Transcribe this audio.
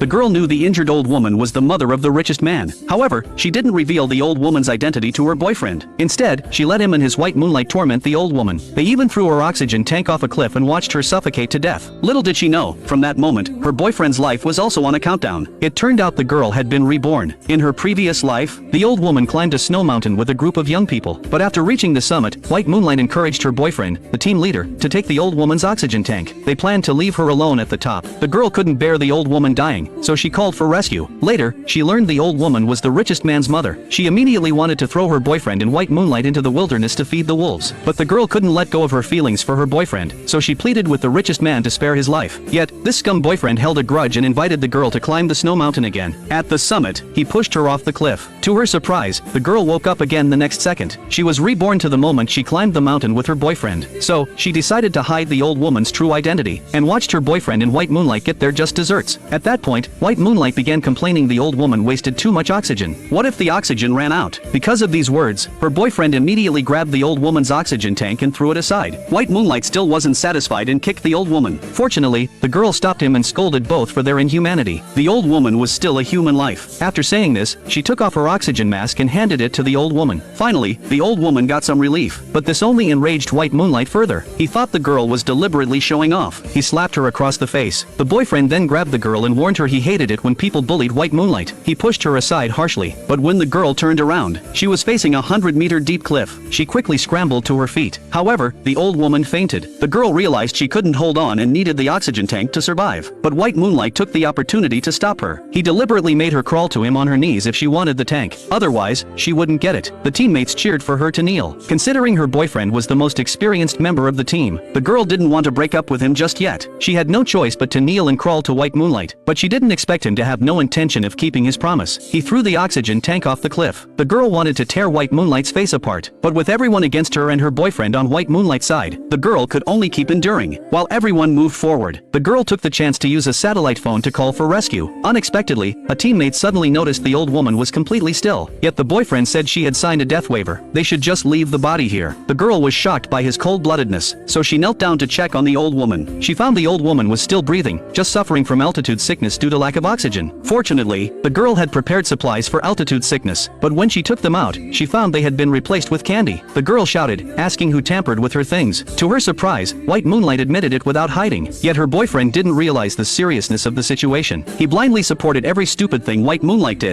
The girl knew the injured old woman was the mother of the richest man. However, she didn't reveal the old woman's identity to her boyfriend. Instead, she let him and his white moonlight torment the old woman. They even threw her oxygen tank off a cliff and watched her suffocate to death. Little did she know, from that moment, her boyfriend's life was also on a countdown. It turned out the girl had been reborn. In her previous life, the old woman climbed a snow mountain with a group of young people. But after reaching the summit, White Moonlight encouraged her boyfriend, the team leader, to take the old woman's oxygen tank. They planned to leave her alone at the top. The girl couldn't bear the old woman dying, so she called for rescue. Later, she learned the old woman was the richest man's mother. She immediately wanted to throw her boyfriend and White Moonlight into the wilderness to feed the wolves. But the girl couldn't let go of her feelings for her boyfriend, so she pleaded with the richest man to spare his life. Yet, this scum boyfriend held a grudge and invited the girl to climb the snow mountain again. At the summit, he pushed her off the cliff. To her surprise, the girl woke up again the next second. She was reborn to the moment she climbed the mountain with her boyfriend. So, she decided to hide the old woman's true identity, and watched her boyfriend and White Moonlight get their just desserts. At that point, White Moonlight began complaining the old woman wasted too much oxygen. What if the oxygen ran out? Because of these words, her boyfriend immediately grabbed the old woman's oxygen tank and threw it aside. White Moonlight still wasn't satisfied and kicked the old woman. Fortunately, the girl stopped him and scolded both for their inhumanity. The old woman was still a human life. After saying this, she took off her oxygen mask and handed it to the old woman. Finally, the old woman got some relief, but this only enraged White Moonlight further. He thought the girl was deliberately showing off. He slapped her across the face. The boyfriend then grabbed the girl and warned her he hated it when people bullied White Moonlight. He pushed her aside harshly, but when the girl turned around, she was facing a 100-meter deep cliff. She quickly scrambled to her feet. However, the old woman fainted. The girl realized she couldn't hold on and needed the oxygen tank to survive. But White Moonlight took the opportunity to stop her. He deliberately made her crawl to him on her knees if she wanted the tank. Otherwise, she wouldn't get it. The teammates cheered for her to kneel. Considering her boyfriend was the most experienced member of the team, the girl didn't want to break up with him just yet. She had no choice but to kneel and crawl to White Moonlight. But she didn't expect him to have no intention of keeping his promise. He threw the oxygen tank off the cliff. The girl wanted to tear White Moonlight's face apart, but with everyone against her and her boyfriend on White Moonlight's side, the girl could only keep enduring. While everyone moved forward, the girl took the chance to use a satellite phone to call for rescue. Unexpectedly, a teammate suddenly noticed the old woman was completely still, yet the boyfriend said she had signed a death waiver. They should just leave the body here. The girl was shocked by his cold-bloodedness, so she knelt down to check on the old woman. She found the old woman was still breathing, just suffering from altitude sickness due to lack of oxygen. Fortunately, the girl had prepared supplies for altitude sickness, but when she took them out, she found they had been replaced with candy. The girl shouted, asking who tampered with her things. To her surprise, White Moonlight admitted it without hiding, yet her boyfriend didn't realize the seriousness of the situation. He blindly supported every stupid thing White Moonlight did.